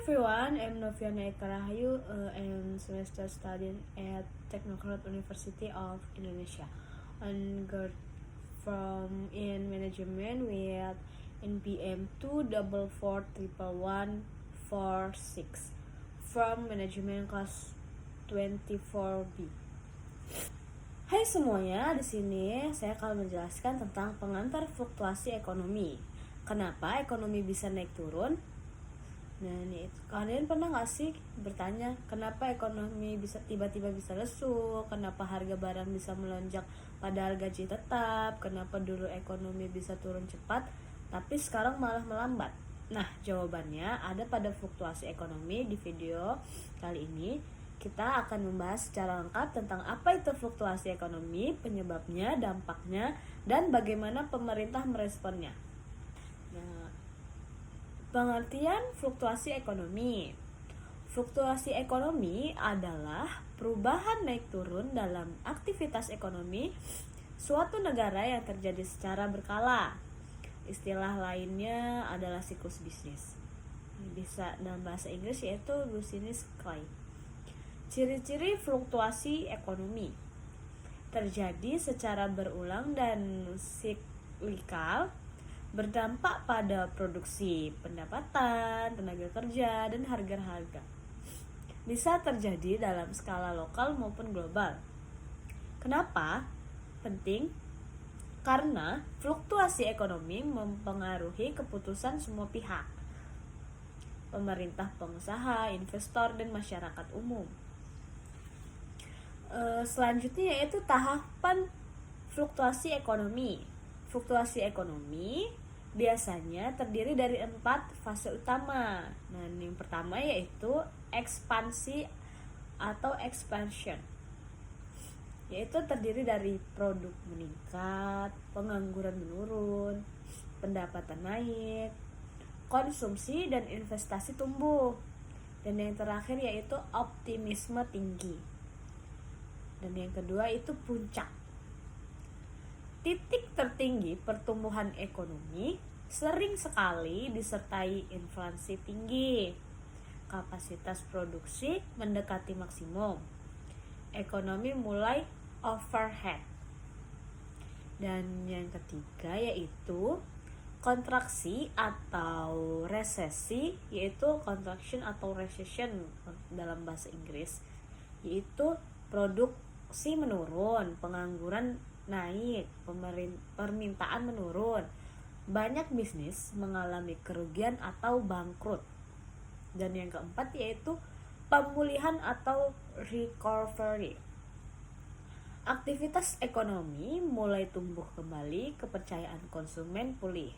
everyone, I'm Noviana Eka Rahayu. I'm semester studying at Technocrat University of Indonesia on from in management with NPM 2441146 from management class 24B. Hai semuanya, di sini saya akan menjelaskan tentang pengantar fluktuasi ekonomi. Kenapa ekonomi bisa naik turun? Nah, nih, kalian pernah nggak sih bertanya kenapa ekonomi bisa tiba-tiba bisa lesu, kenapa harga barang bisa melonjak padahal gaji tetap, kenapa dulu ekonomi bisa turun cepat tapi sekarang malah melambat? Nah, jawabannya ada pada fluktuasi ekonomi. Di video kali ini kita akan membahas secara lengkap tentang apa itu fluktuasi ekonomi, penyebabnya, dampaknya, dan bagaimana pemerintah meresponnya. Nah, pengertian fluktuasi ekonomi. Fluktuasi ekonomi adalah perubahan naik turun dalam aktivitas ekonomi suatu negara yang terjadi secara berkala. Istilah lainnya adalah siklus bisnis. Bisa dalam bahasa Inggris yaitu business cycle. Ciri-ciri fluktuasi ekonomi terjadi secara berulang dan siklikal, berdampak pada produksi, pendapatan, tenaga kerja, dan harga-harga. Bisa terjadi dalam skala lokal maupun global. Kenapa penting? Karena fluktuasi ekonomi mempengaruhi keputusan semua pihak, pemerintah, pengusaha, investor, dan masyarakat umum. Selanjutnya yaitu tahapan fluktuasi ekonomi. Fluktuasi ekonomi biasanya terdiri dari 4 fase utama. Nah, yang pertama yaitu ekspansi atau expansion, yaitu terdiri dari produk meningkat, pengangguran menurun, pendapatan naik, konsumsi dan investasi tumbuh. Dan yang terakhir yaitu optimisme tinggi. Dan yang kedua itu puncak. Titik tertinggi pertumbuhan ekonomi sering sekali disertai inflasi tinggi, kapasitas produksi mendekati maksimum, ekonomi mulai overhead. Dan yang ketiga yaitu kontraksi atau resesi, yaitu contraction atau recession dalam bahasa Inggris, yaitu produksi menurun, pengangguran naik, permintaan menurun, banyak bisnis mengalami kerugian atau bangkrut. Dan yang keempat yaitu pemulihan atau recovery. Aktivitas ekonomi mulai tumbuh kembali, kepercayaan konsumen pulih.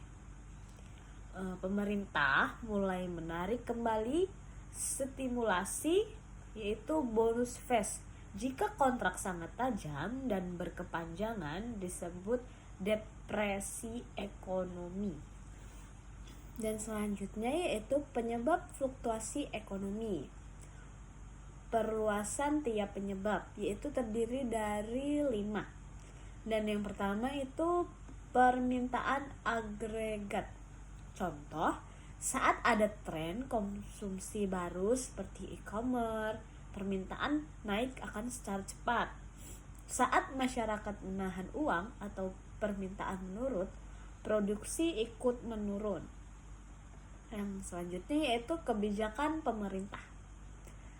Pemerintah mulai menarik kembali stimulasi, yaitu bonus phase. Jika kontrak sangat tajam dan berkepanjangan disebut depresi ekonomi. Dan selanjutnya yaitu penyebab fluktuasi ekonomi. Perluasan tiap penyebab, yaitu terdiri dari 5. Dan yang pertama itu permintaan agregat. Contoh, saat ada tren konsumsi baru seperti e-commerce, permintaan naik akan secara cepat. Saat masyarakat menahan uang atau permintaan menurun, produksi ikut menurun. Yang selanjutnya yaitu kebijakan pemerintah.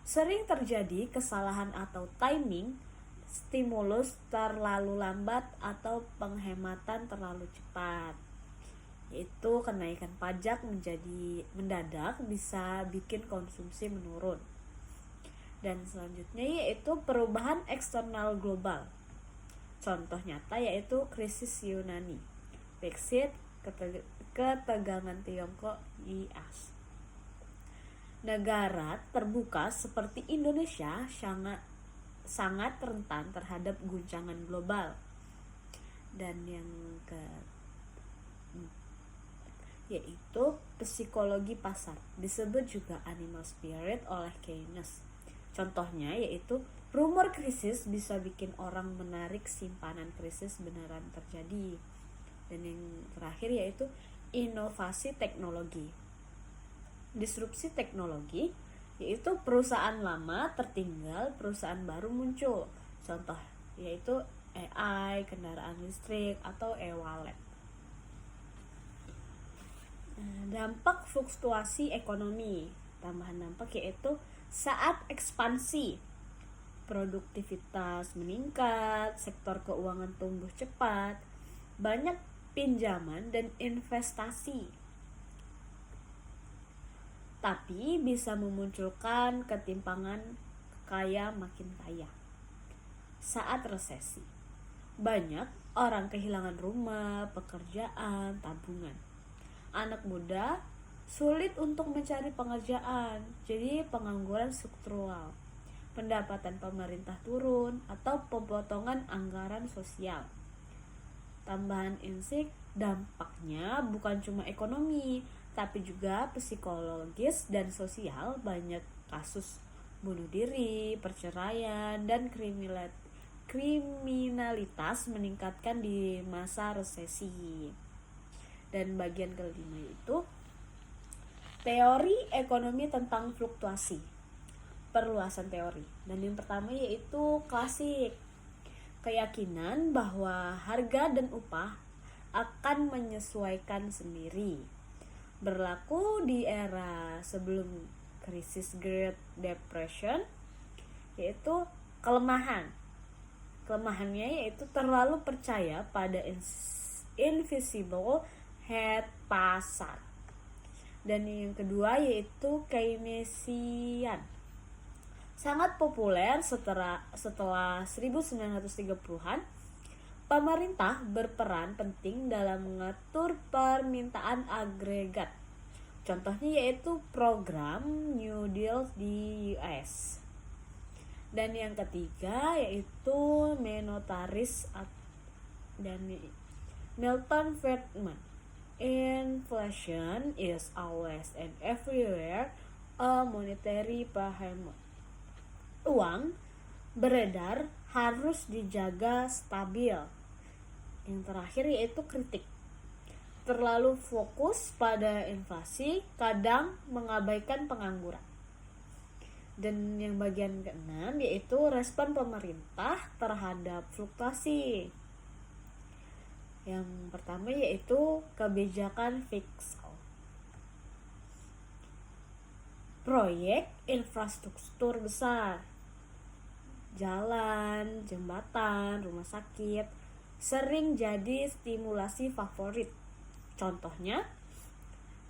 Sering terjadi kesalahan atau timing, stimulus terlalu lambat atau penghematan terlalu cepat. Yaitu kenaikan pajak menjadi mendadak bisa bikin konsumsi menurun. Dan selanjutnya yaitu perubahan eksternal global. Contoh nyata yaitu krisis Yunani, Brexit, ketegangan Tiongkok, IAS. Negara terbuka seperti Indonesia sangat rentan terhadap guncangan global. Dan yang yaitu psikologi pasar, disebut juga animal spirit oleh Keynes. Contohnya yaitu rumor krisis bisa bikin orang menarik simpanan krisis beneran terjadi. Dan yang terakhir yaitu inovasi teknologi. Disrupsi teknologi yaitu perusahaan lama tertinggal, perusahaan baru muncul. Contoh yaitu AI, kendaraan listrik, atau e-wallet. Dampak fluktuasi ekonomi. Tambahan dampak yaitu saat ekspansi, produktivitas meningkat, sektor keuangan tumbuh cepat, banyak pinjaman dan investasi. Tapi bisa memunculkan ketimpangan kaya makin kaya. Saat resesi, banyak orang kehilangan rumah, pekerjaan, tabungan. Anak muda sulit untuk mencari pekerjaan, jadi pengangguran struktural. Pendapatan pemerintah turun atau pemotongan anggaran sosial. Tambahan insik, dampaknya bukan cuma ekonomi, tapi juga psikologis dan sosial. Banyak kasus bunuh diri, perceraian, dan kriminalitas meningkatkan di masa resesi. Dan bagian kelima itu teori ekonomi tentang fluktuasi, perluasan teori. Dan yang pertama yaitu klasik, keyakinan bahwa harga dan upah akan menyesuaikan sendiri. Berlaku di era sebelum krisis Great Depression, yaitu kelemahan. Kelemahannya yaitu terlalu percaya pada invisible head pasar. Dan yang kedua yaitu Keynesian, sangat populer setelah 1930-an. Pemerintah berperan penting dalam mengatur permintaan agregat. Contohnya yaitu program New Deal di US. Dan yang ketiga yaitu monetaris dan Milton Friedman. Inflation is always and everywhere a monetary behemoth. Uang beredar harus dijaga stabil. Yang terakhir yaitu kritik. Terlalu fokus pada inflasi kadang mengabaikan pengangguran. Dan yang bagian keenam yaitu respon pemerintah terhadap fluktuasi. Yang pertama yaitu kebijakan fiskal. Proyek infrastruktur besar, jalan, jembatan, rumah sakit sering jadi stimulasi favorit. Contohnya,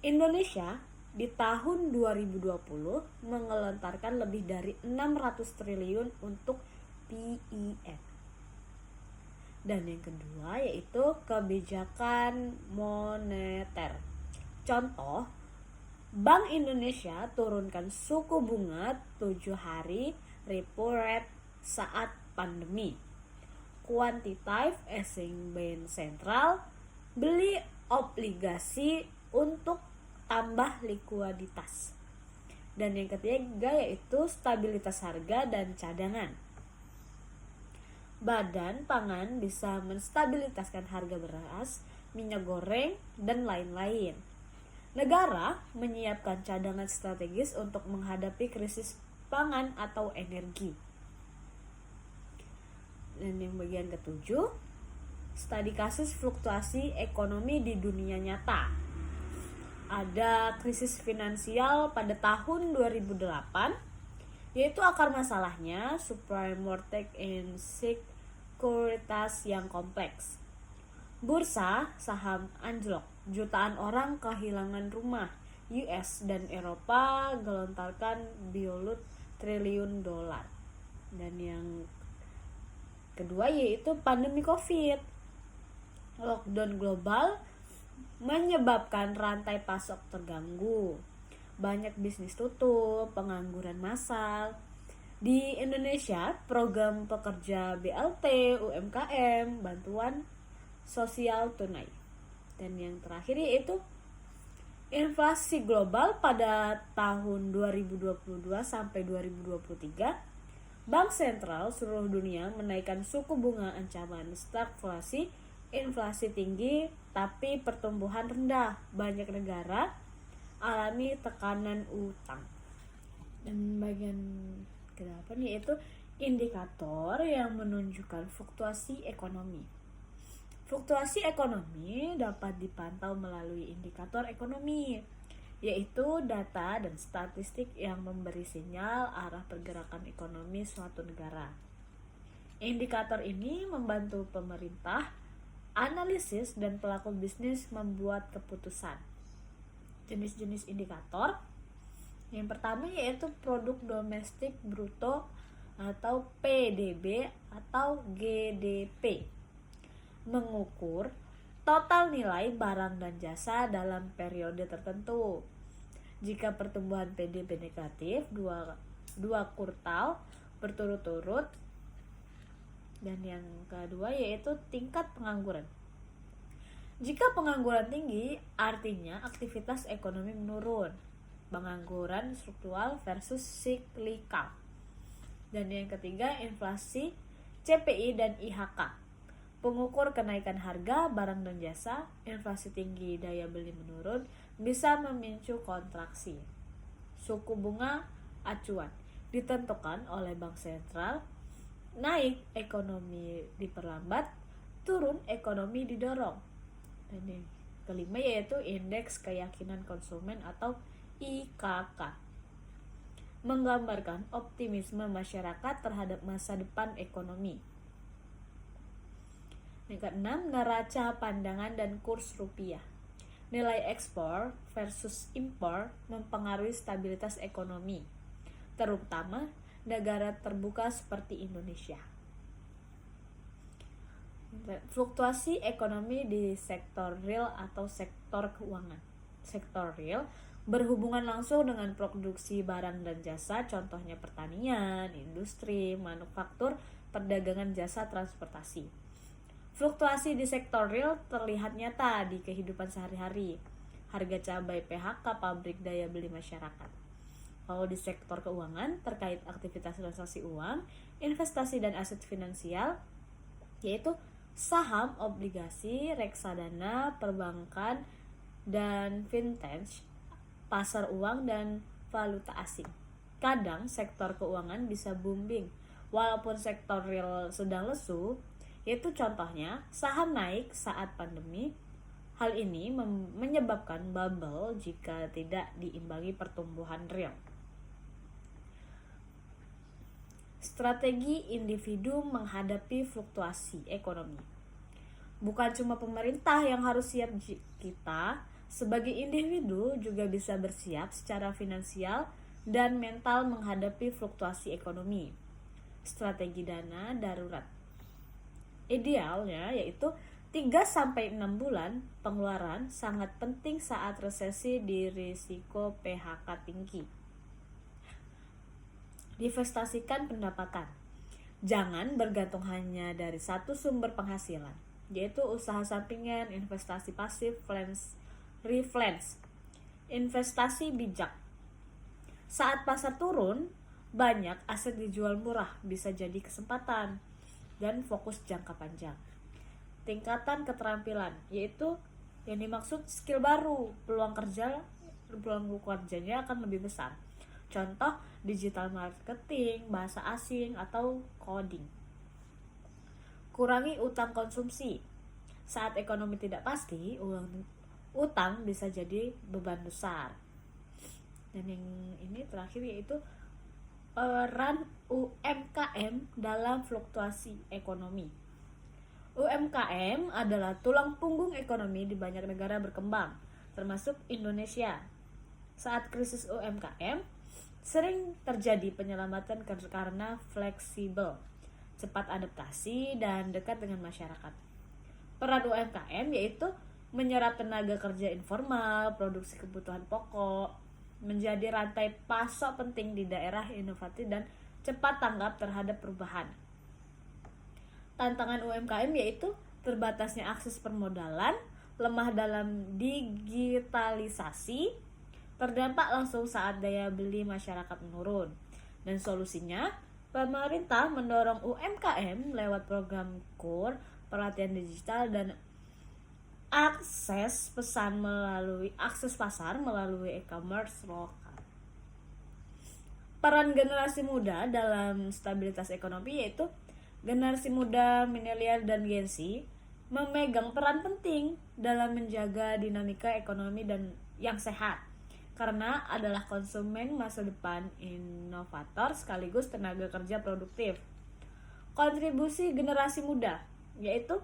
Indonesia di tahun 2020 menggelontorkan lebih dari 600 triliun untuk PIN. Dan yang kedua yaitu kebijakan moneter. Contoh, Bank Indonesia turunkan suku bunga 7 hari repo rate saat pandemi. Quantitative easing bank sentral beli obligasi untuk tambah likuiditas. Dan yang ketiga yaitu stabilitas harga dan cadangan. Badan Pangan bisa menstabilitaskan harga beras, minyak goreng, dan lain-lain. Negara menyiapkan cadangan strategis untuk menghadapi krisis pangan atau energi. Dan yang bagian ketujuh, studi kasus fluktuasi ekonomi di dunia nyata. Ada krisis finansial pada tahun 2008, yaitu akar masalahnya subprime mortgage and sekuritas yang kompleks. Bursa saham anjlok, jutaan orang kehilangan rumah. US dan Eropa gelontarkan biulut triliun dolar. Dan yang kedua yaitu pandemi COVID. Lockdown global menyebabkan rantai pasok terganggu. Banyak bisnis tutup, pengangguran massal. Di Indonesia, program pekerja BLT, UMKM, bantuan sosial tunai. Dan yang terakhir yaitu inflasi global pada tahun 2022 sampai 2023. Bank sentral seluruh dunia menaikkan suku bunga ancaman stagflasi, inflasi tinggi tapi pertumbuhan rendah. Banyak negara mengalami tekanan utang. Dan bagian kedelapan yaitu indikator yang menunjukkan fluktuasi ekonomi. Fluktuasi ekonomi dapat dipantau melalui indikator ekonomi, yaitu data dan statistik yang memberi sinyal arah pergerakan ekonomi suatu negara. Indikator ini membantu pemerintah, analisis, dan pelaku bisnis membuat keputusan. Jenis-jenis indikator yang pertama yaitu produk domestik bruto atau PDB atau GDP, mengukur total nilai barang dan jasa dalam periode tertentu. Jika pertumbuhan PDB negatif dua kuartal berturut-turut. Dan yang kedua yaitu tingkat pengangguran. Jika pengangguran tinggi, artinya aktivitas ekonomi menurun. Pengangguran struktural versus siklikal. Dan yang ketiga, inflasi, CPI dan IHK. Pengukur kenaikan harga barang dan jasa. Inflasi tinggi, daya beli menurun, bisa memicu kontraksi. Suku bunga acuan ditentukan oleh bank sentral. Naik, ekonomi diperlambat, turun, ekonomi didorong. Dan yang kelima yaitu indeks keyakinan konsumen atau IKK, menggambarkan optimisme masyarakat terhadap masa depan ekonomi. Yang keenam, neraca pandangan dan kurs rupiah. Nilai ekspor versus impor mempengaruhi stabilitas ekonomi, terutama negara terbuka seperti Indonesia. Fluktuasi ekonomi di sektor real atau sektor keuangan. Sektor real berhubungan langsung dengan produksi barang dan jasa, contohnya pertanian, industri, manufaktur, perdagangan jasa, transportasi. Fluktuasi di sektor real terlihat nyata di kehidupan sehari-hari. Harga cabai, PHK, pabrik, daya beli masyarakat. Kalau di sektor keuangan terkait aktivitas transaksi uang, investasi dan aset finansial, yaitu saham, obligasi, reksadana, perbankan, dan fintech, pasar uang dan valuta asing. Kadang sektor keuangan bisa booming, walaupun sektor real sedang lesu, yaitu contohnya saham naik saat pandemi. Hal ini menyebabkan bubble jika tidak diimbangi pertumbuhan real. Strategi individu menghadapi fluktuasi ekonomi. Bukan cuma pemerintah yang harus siap, kita sebagai individu juga bisa bersiap secara finansial dan mental menghadapi fluktuasi ekonomi. Strategi dana darurat. Idealnya yaitu 3-6 bulan pengeluaran sangat penting saat resesi di risiko PHK tinggi. Divestasikan pendapatan. Jangan bergantung hanya dari satu sumber penghasilan, yaitu usaha sampingan, investasi pasif, refinance. Investasi bijak. Saat pasar turun, banyak aset dijual murah, bisa jadi kesempatan, dan fokus jangka panjang. Tingkatan keterampilan, yaitu yang dimaksud skill baru, peluang kerjanya akan lebih besar. Contoh, digital marketing, bahasa asing, atau coding. Kurangi utang konsumsi. Saat ekonomi tidak pasti, utang bisa jadi beban besar. Dan yang ini terakhir yaitu peran UMKM dalam fluktuasi ekonomi. UMKM adalah tulang punggung ekonomi di banyak negara berkembang, termasuk Indonesia. Saat krisis UMKM, sering terjadi penyelamatan karena fleksibel, cepat adaptasi, dan dekat dengan masyarakat. Peran UMKM yaitu menyerap tenaga kerja informal, produksi kebutuhan pokok, menjadi rantai pasok penting di daerah inovatif dan cepat tanggap terhadap perubahan. Tantangan UMKM yaitu terbatasnya akses permodalan, lemah dalam digitalisasi, terdampak langsung saat daya beli masyarakat menurun. Dan solusinya, pemerintah mendorong UMKM lewat program KUR, pelatihan digital, dan akses pasar melalui e-commerce lokal. Peran generasi muda dalam stabilitas ekonomi yaitu generasi muda, milenial dan Gen Z memegang peran penting dalam menjaga dinamika ekonomi dan yang sehat karena adalah konsumen masa depan, inovator sekaligus tenaga kerja produktif. Kontribusi generasi muda yaitu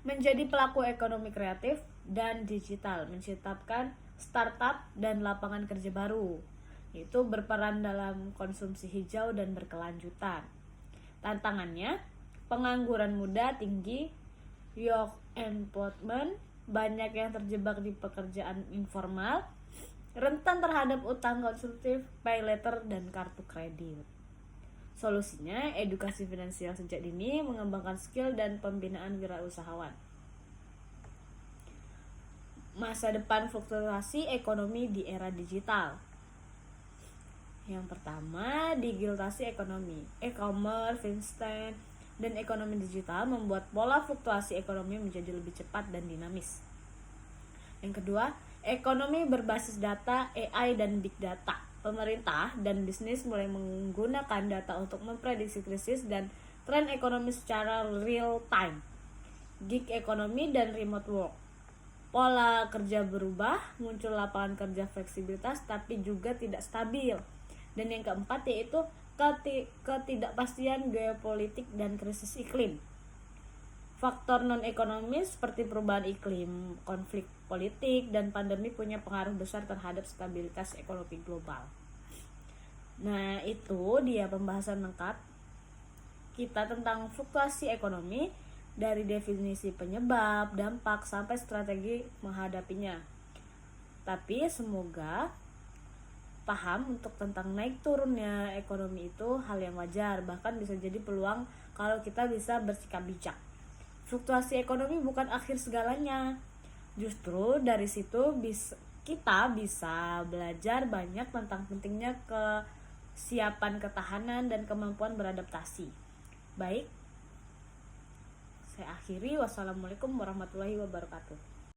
menjadi pelaku ekonomi kreatif dan digital, menciptakan startup dan lapangan kerja baru, yaitu berperan dalam konsumsi hijau dan berkelanjutan. Tantangannya, pengangguran muda tinggi, youth employment, banyak yang terjebak di pekerjaan informal, rentan terhadap utang konsumtif, pay later, dan kartu kredit. Solusinya, edukasi finansial sejak dini, mengembangkan skill dan pembinaan wirausahawan. Masa depan fluktuasi ekonomi di era digital. Yang pertama, digitalisasi ekonomi. E-commerce, fintech, dan ekonomi digital membuat pola fluktuasi ekonomi menjadi lebih cepat dan dinamis. Yang kedua, ekonomi berbasis data, AI, dan big data. Pemerintah dan bisnis mulai menggunakan data untuk memprediksi krisis dan tren ekonomi secara real time. Gig ekonomi dan remote work. Pola kerja berubah, muncul lapangan kerja fleksibilitas tapi juga tidak stabil. Dan yang keempat yaitu ketidakpastian geopolitik dan krisis iklim. Faktor non-ekonomis seperti perubahan iklim, konflik politik, dan pandemi punya pengaruh besar terhadap stabilitas ekonomi global. Nah, itu dia pembahasan lengkap kita tentang fluktuasi ekonomi dari definisi penyebab, dampak, sampai strategi menghadapinya. Tapi semoga paham untuk tentang naik turunnya ekonomi itu hal yang wajar, bahkan bisa jadi peluang kalau kita bisa bersikap bijak. Fluktuasi ekonomi bukan akhir segalanya. Justru dari situ kita bisa belajar banyak tentang pentingnya kesiapan ketahanan dan kemampuan beradaptasi. Baik, saya akhiri. Wassalamualaikum warahmatullahi wabarakatuh.